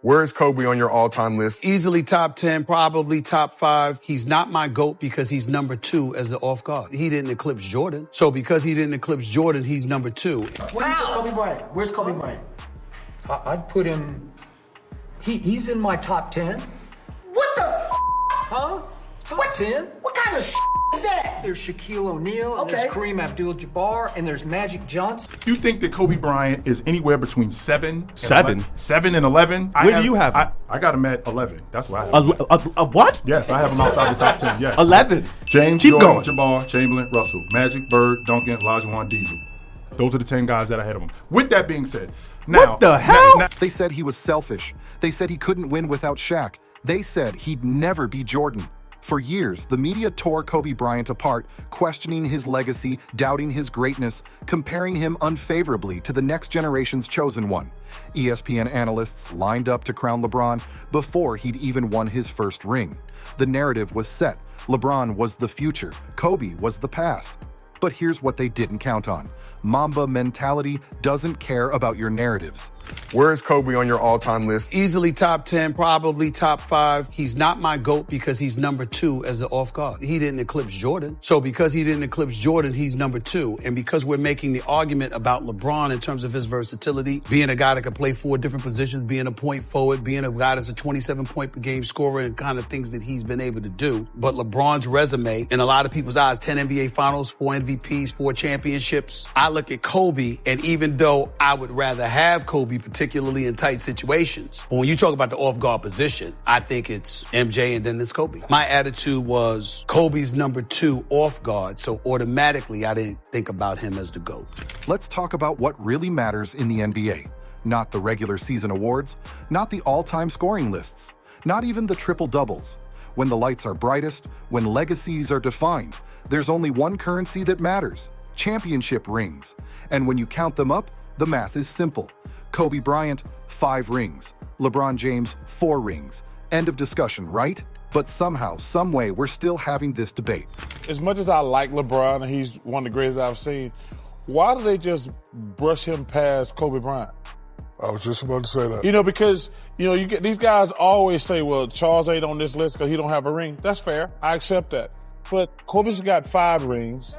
Where is Kobe on your all-time list? Easily top 10, probably top 5. He's not my GOAT because he's number 2 as the off guard. He didn't eclipse Jordan. So because he didn't eclipse Jordan, he's number 2. What do you put Kobe Bryant? Where's Kobe Bryant? I'd put him, he's in my top 10. What the f***? Huh? Top 10? What kind of is that? There's Shaquille O'Neal, and there's Kareem Abdul-Jabbar, and there's Magic Johnson. You think that Kobe Bryant is anywhere between 7 and 7? 7 and 11? Where do you have him? I got him at 11. That's what I have. A what? Yes, I have him outside the top 10. Yes. 11. James, Keep Jordan, going. Jabbar, Chamberlain, Russell, Magic, Bird, Duncan, Olajuwon, Diesel. Those are the 10 guys that I had him. With that being said, now What the hell? They said he was selfish. They said he couldn't win without Shaq. They said he'd never be Jordan. For years, the media tore Kobe Bryant apart, questioning his legacy, doubting his greatness, comparing him unfavorably to the next generation's chosen one. ESPN analysts lined up to crown LeBron before he'd even won his first ring. The narrative was set. LeBron was the future. Kobe was the past. But here's what they didn't count on. Mamba mentality doesn't care about your narratives. Where is Kobe on your all-time list? Easily top 10, probably top 5. He's not my GOAT because he's number 2 as the off guard. He didn't eclipse Jordan. So because he didn't eclipse Jordan, he's number 2. And because we're making the argument about LeBron in terms of his versatility, being a guy that can play 4 different positions, being a point forward, being a guy that's a 27-point per game scorer, and kind of things that he's been able to do. But LeBron's resume, in a lot of people's eyes, 10 NBA Finals, 4 MVPs, 4 championships. I look at Kobe, and even though I would rather have Kobe, particularly in tight situations, but when you talk about the off-guard position, I think it's MJ and then it's Kobe. My attitude was Kobe's number 2 off guard, so automatically I didn't think about him as the GOAT. Let's talk about what really matters in the NBA. Not the regular season awards, not the all-time scoring lists, not even the triple-doubles. When the lights are brightest, when legacies are defined, there's only one currency that matters: championship rings. And when you count them up, the math is simple. Kobe Bryant, 5 rings. LeBron James, 4 rings. End of discussion, right? But somehow, someway, we're still having this debate. As much as I like LeBron, and he's one of the greatest I've seen, why do they just brush him past Kobe Bryant? I was just about to say that. You know, because, you get these guys always say, well, Charles ain't on this list because he don't have a ring. That's fair. I accept that. But Kobe's got 5 rings,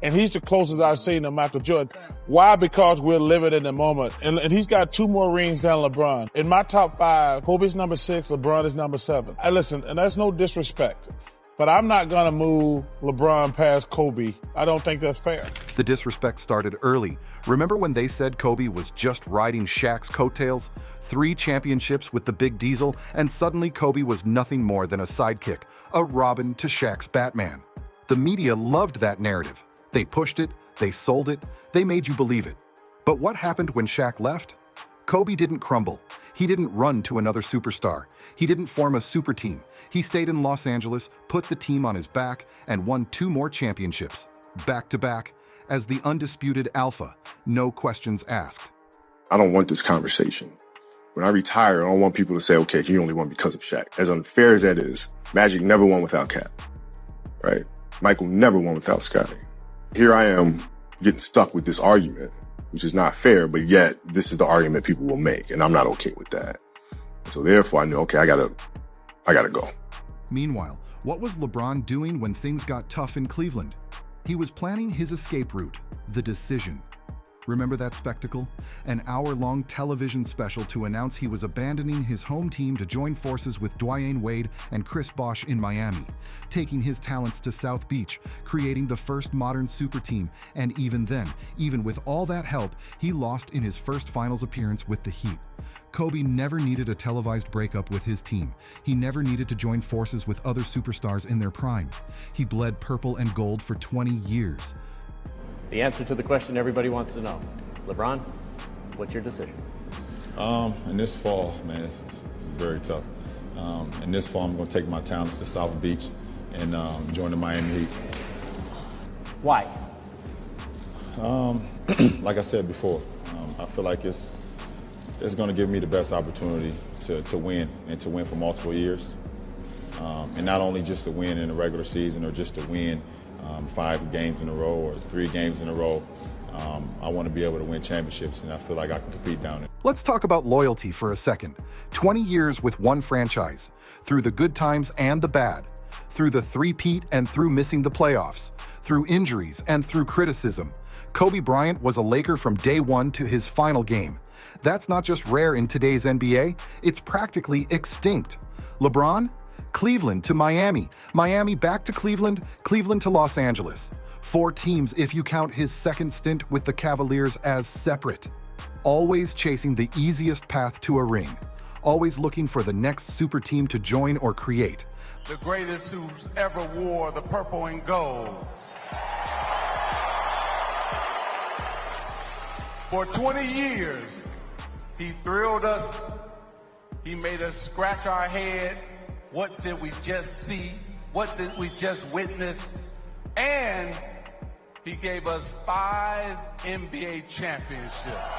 and he's the closest I've seen to Michael Jordan. Why? Because we're living in the moment. And he's got 2 more rings than LeBron. In my top 5, Kobe's number 6, LeBron is number 7. Hey, listen, and that's no disrespect, but I'm not going to move LeBron past Kobe. I don't think that's fair. The disrespect started early. Remember when they said Kobe was just riding Shaq's coattails? 3 championships with the Big Diesel, and suddenly Kobe was nothing more than a sidekick, a Robin to Shaq's Batman. The media loved that narrative. They pushed it, they sold it, they made you believe it. But what happened when Shaq left? Kobe didn't crumble. He didn't run to another superstar. He didn't form a super team. He stayed in Los Angeles, put the team on his back, and won 2 more championships, back-to-back, as the undisputed alpha, no questions asked. I don't want this conversation. When I retire, I don't want people to say, okay, he only won because of Shaq. As unfair as that is, Magic never won without Cap, right? Michael never won without Scottie. Here I am getting stuck with this argument, which is not fair, but yet this is the argument people will make, and I'm not okay with that. So therefore I knew, okay, I gotta go. Meanwhile, what was LeBron doing when things got tough in Cleveland? He was planning his escape route, the decision. Remember that spectacle? An hour-long television special to announce he was abandoning his home team to join forces with Dwyane Wade and Chris Bosh in Miami, taking his talents to South Beach, creating the first modern super team, and even then, even with all that help, he lost in his first finals appearance with the Heat. Kobe never needed a televised breakup with his team. He never needed to join forces with other superstars in their prime. He bled purple and gold for 20 years. The answer to the question everybody wants to know. LeBron, what's your decision? In this fall, man, this is very tough. In this fall, I'm going to take my talents to South Beach and join the Miami Heat. Why? Like I said before, I feel like it's going to give me the best opportunity to win and to win for multiple years. And not only just to win in the regular season or just to win 5 games in a row or 3 games in a row. I want to be able to win championships, and I feel like I can compete down there. Let's talk about loyalty for a second. 20 years with one franchise, through the good times and the bad, through the three-peat and through missing the playoffs, through injuries and through criticism. Kobe Bryant was a Laker from day one to his final game. That's not just rare in today's NBA, it's practically extinct. LeBron? Cleveland to Miami, Miami back to Cleveland, Cleveland to Los Angeles. 4 teams if you count his second stint with the Cavaliers as separate. Always chasing the easiest path to a ring. Always looking for the next super team to join or create. The greatest who's ever wore the purple and gold. For 20 years, he thrilled us. He made us scratch our head. What did we just see? What did we just witness? And he gave us 5 NBA championships.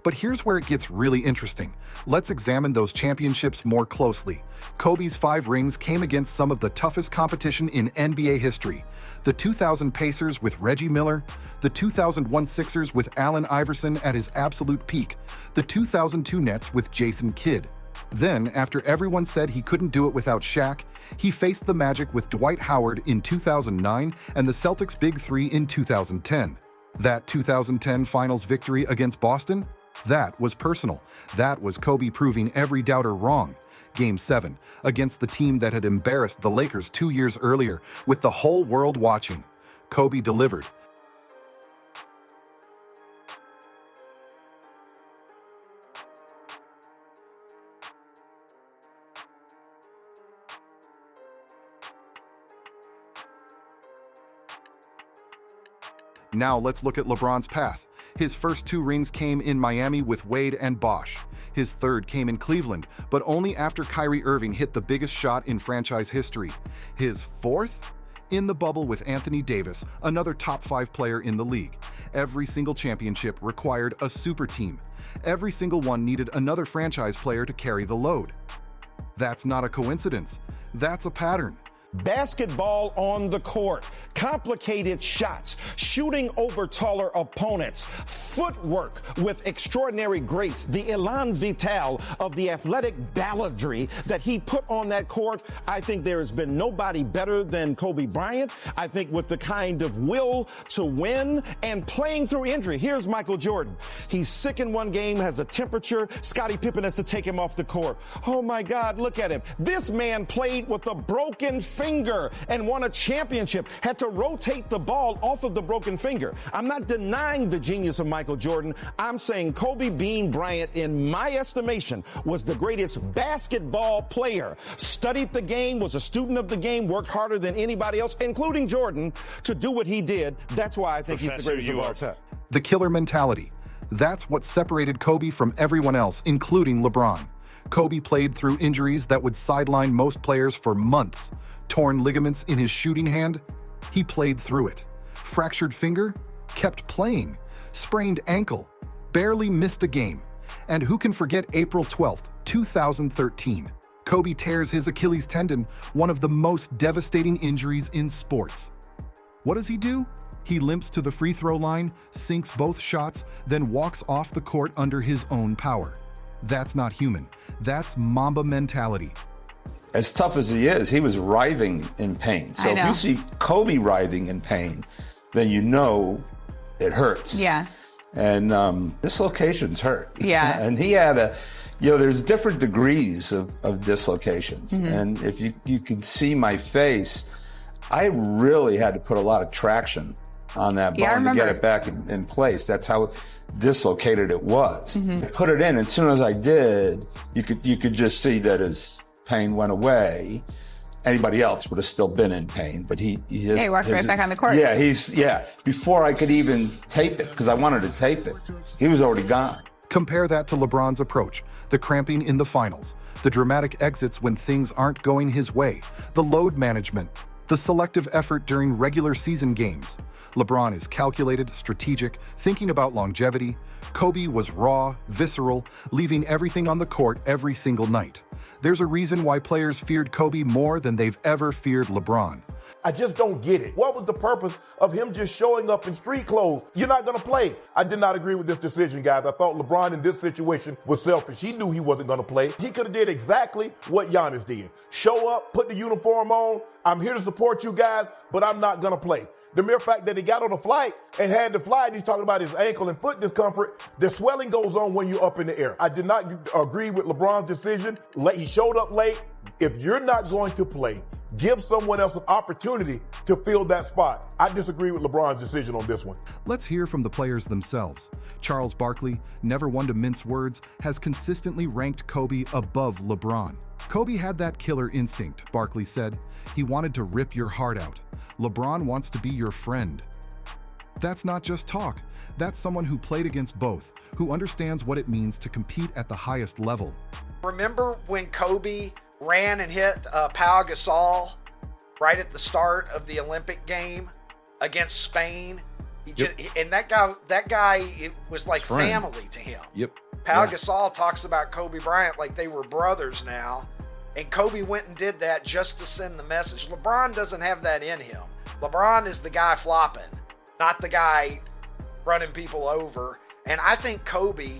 But here's where it gets really interesting. Let's examine those championships more closely. Kobe's 5 rings came against some of the toughest competition in NBA history. The 2000 Pacers with Reggie Miller, the 2001 Sixers with Allen Iverson at his absolute peak, the 2002 Nets with Jason Kidd. Then, after everyone said he couldn't do it without Shaq, he faced the Magic with Dwight Howard in 2009 and the Celtics' Big Three in 2010. That 2010 Finals victory against Boston? That was personal. That was Kobe proving every doubter wrong. Game 7, against the team that had embarrassed the Lakers 2 years earlier, with the whole world watching. Kobe delivered. Now let's look at LeBron's path. His first 2 rings came in Miami with Wade and Bosh. His third came in Cleveland, but only after Kyrie Irving hit the biggest shot in franchise history. His fourth? In the bubble with Anthony Davis, another top 5 player in the league. Every single championship required a super team. Every single one needed another franchise player to carry the load. That's not a coincidence. That's a pattern. Basketball on the court, complicated shots, shooting over taller opponents, footwork with extraordinary grace, the elan vital of the athletic balladry that he put on that court. I think there has been nobody better than Kobe Bryant. I think with the kind of will to win and playing through injury. Here's Michael Jordan. He's sick in one game, has a temperature. Scottie Pippen has to take him off the court. Oh my God, look at him. This man played with a broken finger and won a championship, had to rotate the ball off of the broken finger. I'm not denying the genius of Michael Jordan. I'm saying Kobe Bean Bryant, in my estimation, was the greatest basketball player. Studied the game, was a student of the game, worked harder than anybody else, including Jordan, to do what he did. That's why I think he's the greatest of all time. The killer mentality. That's what separated Kobe from everyone else, including LeBron. Kobe played through injuries that would sideline most players for months. Torn ligaments in his shooting hand? He played through it. Fractured finger? Kept playing. Sprained ankle? Barely missed a game. And who can forget April 12th, 2013? Kobe tears his Achilles tendon, one of the most devastating injuries in sports. What does he do? He limps to the free throw line, sinks both shots, then walks off the court under his own power. That's not human. That's Mamba mentality. As tough as he is, he was writhing in pain. So if you see Kobe writhing in pain, then you know it hurts. Yeah. And dislocations hurt. Yeah. And he had there's different degrees of dislocations. Mm-hmm. And if you can see my face, I really had to put a lot of traction on that bone to get it back in place. That's how dislocated it was. Mm-hmm. I put it in, and as soon as I did, you could just see that his pain went away. Anybody else would have still been in pain, but he walked right back on the court. Yeah, before I could even tape it, because I wanted to tape it, he was already gone. Compare that to LeBron's approach, the cramping in the finals, the dramatic exits when things aren't going his way, the load management, the selective effort during regular season games. LeBron is calculated, strategic, thinking about longevity. Kobe was raw, visceral, leaving everything on the court every single night. There's a reason why players feared Kobe more than they've ever feared LeBron. I just don't get it. What was the purpose of him just showing up in street clothes? You're not going to play. I did not agree with this decision, guys. I thought LeBron in this situation was selfish. He knew he wasn't going to play. He could have did exactly what Giannis did. Show up, put the uniform on. I'm here to support you guys, but I'm not going to play. The mere fact that he got on a flight and had to fly, and he's talking about his ankle and foot discomfort, the swelling goes on when you're up in the air. I did not agree with LeBron's decision. He showed up late. If you're not going to play, give someone else an opportunity to fill that spot. I disagree with LeBron's decision on this one. Let's hear from the players themselves. Charles Barkley, never one to mince words, has consistently ranked Kobe above LeBron. Kobe had that killer instinct, Barkley said. He wanted to rip your heart out. LeBron wants to be your friend. That's not just talk. That's someone who played against both, who understands what it means to compete at the highest level. Remember when Kobe ran and hit Pau Gasol right at the start of the Olympic game against Spain? And that guy, it was like family to him. Pau Gasol talks about Kobe Bryant like they were brothers now. And Kobe went and did that just to send the message. LeBron doesn't have that in him. LeBron is the guy flopping, not the guy running people over. And I think Kobe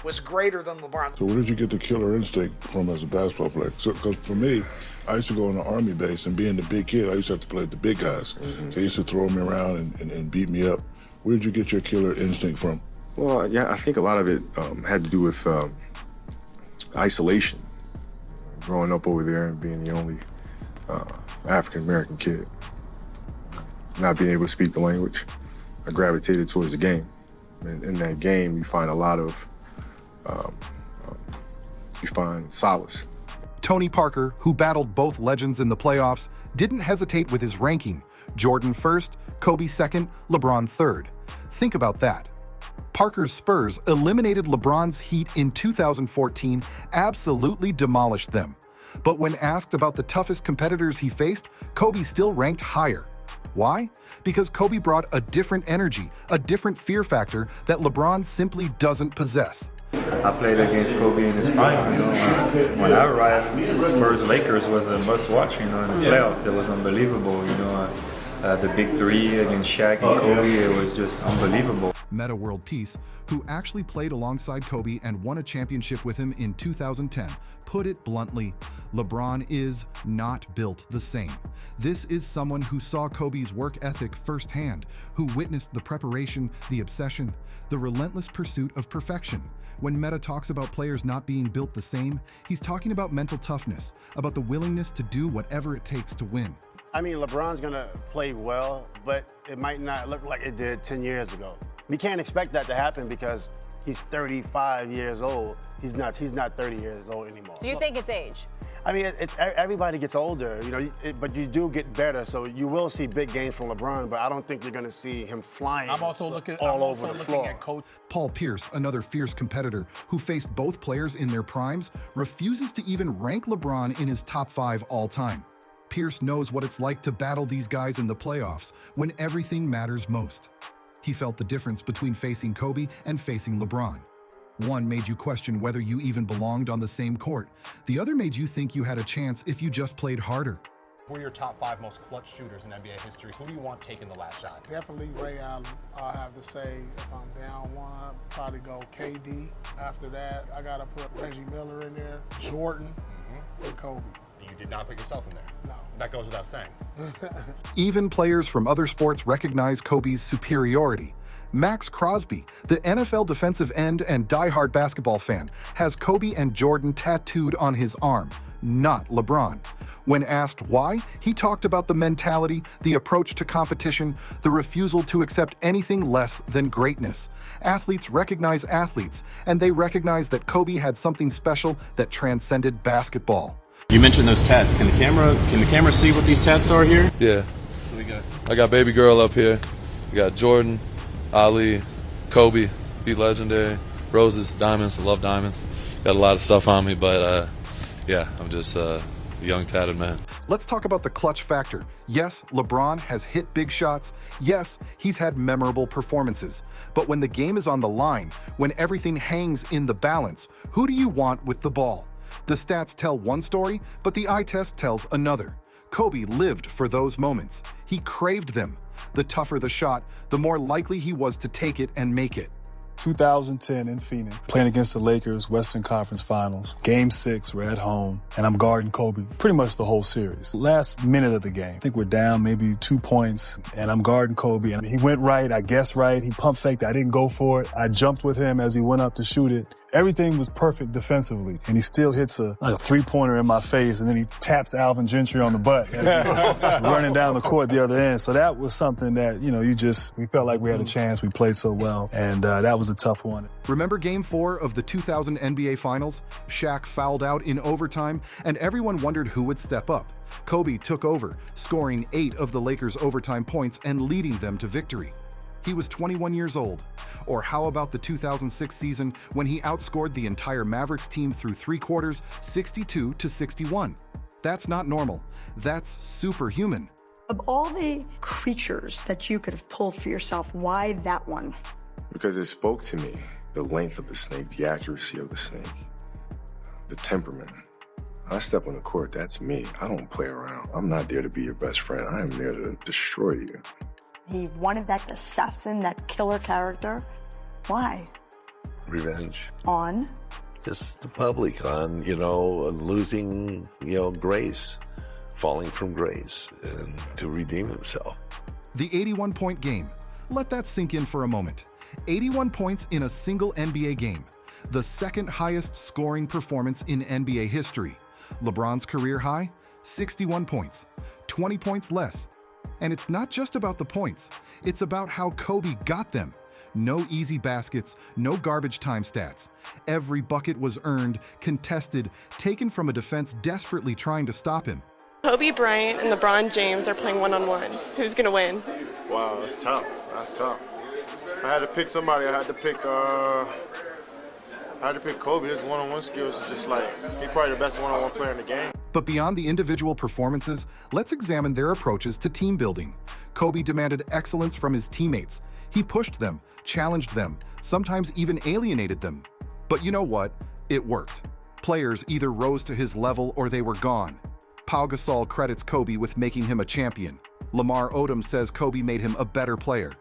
was greater than LeBron. So where did you get the killer instinct from as a basketball player? Because for me, I used to go on the Army base, and being the big kid, I used to have to play with the big guys. They used to throw me around and beat me up. Where did you get your killer instinct from? Well, yeah, I think a lot of it had to do with isolation. Growing up over there and being the only African-American kid. Not being able to speak the language, I gravitated towards the game. And in that game, you find a lot of, you find solace. Tony Parker, who battled both legends in the playoffs, didn't hesitate with his ranking. Jordan first, Kobe second, LeBron third. Think about that. Parker's Spurs eliminated LeBron's Heat in 2014, absolutely demolished them. But when asked about the toughest competitors he faced, Kobe still ranked higher. Why? Because Kobe brought a different energy, a different fear factor that LeBron simply doesn't possess. I played against Kobe in his prime, when I arrived, Spurs-Lakers was a must-watch, in the playoffs. It was unbelievable, the big three against Shaq and Kobe, it was just unbelievable. Metta World Peace, who actually played alongside Kobe and won a championship with him in 2010, put it bluntly, LeBron is not built the same. This is someone who saw Kobe's work ethic firsthand, who witnessed the preparation, the obsession, the relentless pursuit of perfection. When Metta talks about players not being built the same, he's talking about mental toughness, about the willingness to do whatever it takes to win. I mean, LeBron's gonna play well, but it might not look like it did 10 years ago. We can't expect that to happen because he's 35 years old. He's not 30 years old anymore. So you think it's age? I mean, everybody gets older, but you do get better. So you will see big games from LeBron, but I don't think you're going to see him flying all over the floor. Paul Pierce, another fierce competitor who faced both players in their primes, refuses to even rank LeBron in his top 5 all time. Pierce knows what it's like to battle these guys in the playoffs when everything matters most. He felt the difference between facing Kobe and facing LeBron. One made you question whether you even belonged on the same court. The other made you think you had a chance if you just played harder. Who are your top 5 most clutch shooters in NBA history? Who do you want taking the last shot? Definitely Ray Allen. I'll have to say, if I'm down one, probably go KD. After that, I got to put Reggie Miller in there, Jordan, and Kobe. You did not put yourself in there? No. That goes without saying. Even players from other sports recognize Kobe's superiority. Max Crosby, the NFL defensive end and diehard basketball fan, has Kobe and Jordan tattooed on his arm, not LeBron. When asked why, he talked about the mentality, the approach to competition, the refusal to accept anything less than greatness. Athletes recognize athletes, and they recognize that Kobe had something special that transcended basketball. You mentioned those tats. Can the camera see what these tats are here? Yeah. So we got. I got baby girl up here. We got Jordan, Ali, Kobe, Be Legendary, roses, diamonds. I love diamonds. Got a lot of stuff on me, but yeah, I'm just a young tatted man. Let's talk about the clutch factor. Yes, LeBron has hit big shots. Yes, he's had memorable performances. But when the game is on the line, when everything hangs in the balance, who do you want with the ball? The stats tell one story, but the eye test tells another. Kobe lived for those moments. He craved them. The tougher the shot, the more likely he was to take it and make it. 2010 in Phoenix, playing against the Lakers, Western Conference Finals. Game 6, we're at home, and I'm guarding Kobe pretty much the whole series. Last minute of the game, I think we're down maybe 2 points, and I'm guarding Kobe, and he went right, I guessed right, he pump faked, I didn't go for it. I jumped with him as he went up to shoot it. Everything was perfect defensively, and he still hits a three-pointer in my face, and then he taps Alvin Gentry on the butt, running down the court the other end. So that was something that, we felt like we had a chance. We played so well, and that was a tough one. Remember Game 4 of the 2000 NBA Finals? Shaq fouled out in overtime, and everyone wondered who would step up. Kobe took over, scoring 8 of the Lakers' overtime points and leading them to victory. He was 21 years old. Or how about the 2006 season when he outscored the entire Mavericks team through 3 quarters, 62-61? That's not normal. That's superhuman. Of all the creatures that you could have pulled for yourself, why that one? Because it spoke to me. The length of the snake, the accuracy of the snake, the temperament. I step on the court, that's me. I don't play around. I'm not there to be your best friend. I am there to destroy you. He wanted that assassin, that killer character. Why? Revenge. On? Just the public, on, losing, grace, falling from grace, and to redeem himself. The 81-point game. Let that sink in for a moment. 81 points in a single NBA game. The second highest scoring performance in NBA history. LeBron's career high, 61 points. 20 points less. And it's not just about the points. It's about how Kobe got them. No easy baskets, no garbage time stats. Every bucket was earned, contested, taken from a defense desperately trying to stop him. Kobe Bryant and LeBron James are playing one-on-one. Who's gonna win? Wow, that's tough. That's tough. I had to pick somebody. I had to pick Kobe. His one-on-one skills is just like, he's probably the best one-on-one player in the game. But beyond the individual performances, let's examine their approaches to team building. Kobe demanded excellence from his teammates. He pushed them, challenged them, sometimes even alienated them. But you know what? It worked. Players either rose to his level or they were gone. Pau Gasol credits Kobe with making him a champion. Lamar Odom says Kobe made him a better player.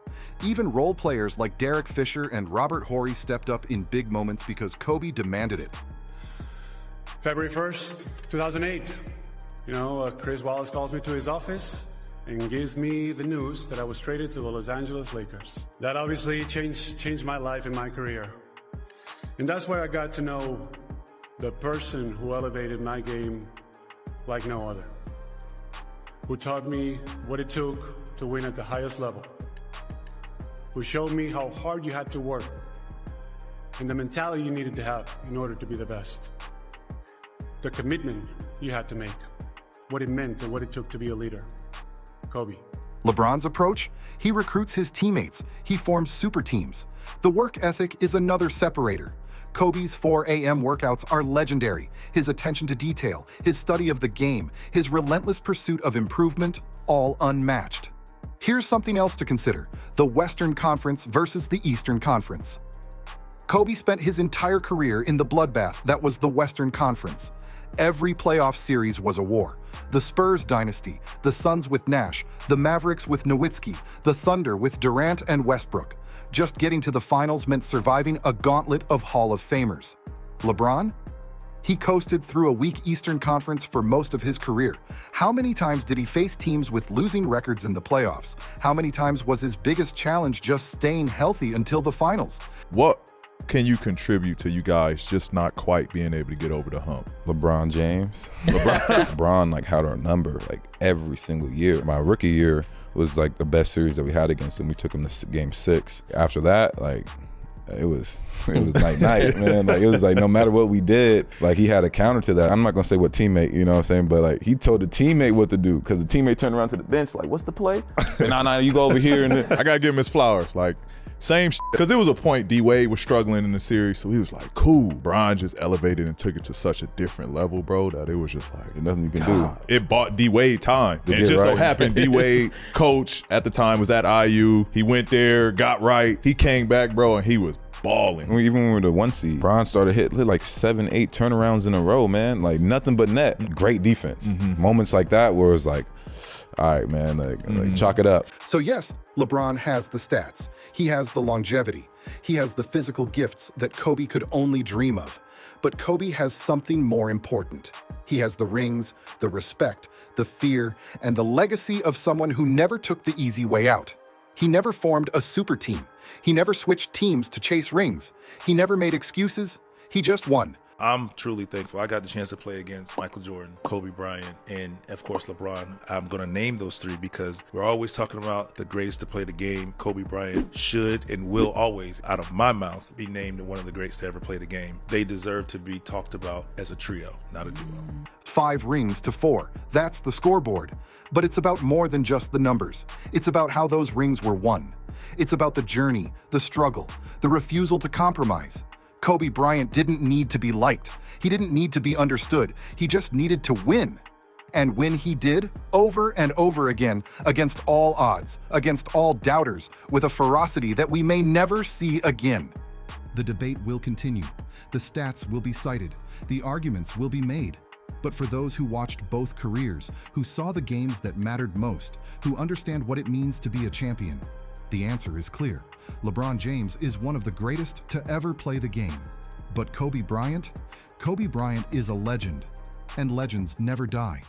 Even role players like Derek Fisher and Robert Horry stepped up in big moments because Kobe demanded it. February 1st, 2008, Chris Wallace calls me to his office and gives me the news that I was traded to the Los Angeles Lakers. That obviously changed my life and my career. And that's where I got to know the person who elevated my game like no other, who taught me what it took to win at the highest level, who showed me how hard you had to work and the mentality you needed to have in order to be the best. The commitment you had to make, what it meant and what it took to be a leader. Kobe. LeBron's approach? He recruits his teammates. He forms super teams. The work ethic is another separator. Kobe's 4 a.m. workouts are legendary. His attention to detail, his study of the game, his relentless pursuit of improvement, all unmatched. Here's something else to consider: the Western Conference versus the Eastern Conference. Kobe spent his entire career in the bloodbath that was the Western Conference. Every playoff series was a war. The Spurs dynasty, the Suns with Nash, the Mavericks with Nowitzki, the Thunder with Durant and Westbrook. Just getting to the finals meant surviving a gauntlet of Hall of Famers. LeBron? He coasted through a weak Eastern Conference for most of his career. How many times did he face teams with losing records in the playoffs? How many times was his biggest challenge just staying healthy until the finals? What can you contribute to you guys just not quite being able to get over the hump? LeBron James. LeBron had our number every single year. My rookie year was the best series that we had against him. We took him to game 6. After that, it was night, man. It was no matter what we did, he had a counter to that. I'm not gonna say what teammate, you know what I'm saying, but he told the teammate what to do, because the teammate turned around to the bench what's the play? Nah, you go over here. And I gotta give him his flowers. Same because it was a point D-Wade was struggling in the series, so he was cool. Bron just elevated and took it to such a different level, bro, that it was just nothing you can do. It bought D-Wade time. It just so happened D-Wade coach at the time was at IU. He went there, got right. He came back, bro, and he was balling. Even when we were the 1 seed, Bron started hit like 7, 8 turnarounds in a row, man. Like nothing but net. Great defense. Moments like that where it's like, all right, man, like chalk it up. So yes, LeBron has the stats. He has the longevity. He has the physical gifts that Kobe could only dream of. But Kobe has something more important. He has the rings, the respect, the fear, and the legacy of someone who never took the easy way out. He never formed a super team. He never switched teams to chase rings. He never made excuses. He just won. I'm truly thankful. I got the chance to play against Michael Jordan, Kobe Bryant, and of course LeBron. I'm going to name those three because we're always talking about the greatest to play the game. Kobe Bryant should and will always, out of my mouth, be named one of the greats to ever play the game. They deserve to be talked about as a trio, not a duo. 5 rings to 4. That's the scoreboard. But it's about more than just the numbers. It's about how those rings were won. It's about the journey, the struggle, the refusal to compromise. Kobe Bryant didn't need to be liked. He didn't need to be understood. He just needed to win. And when he did, over and over again, against all odds, against all doubters, with a ferocity that we may never see again. The debate will continue. The stats will be cited. The arguments will be made. But for those who watched both careers, who saw the games that mattered most, who understand what it means to be a champion, the answer is clear. LeBron James is one of the greatest to ever play the game. But Kobe Bryant? Kobe Bryant is a legend, and legends never die.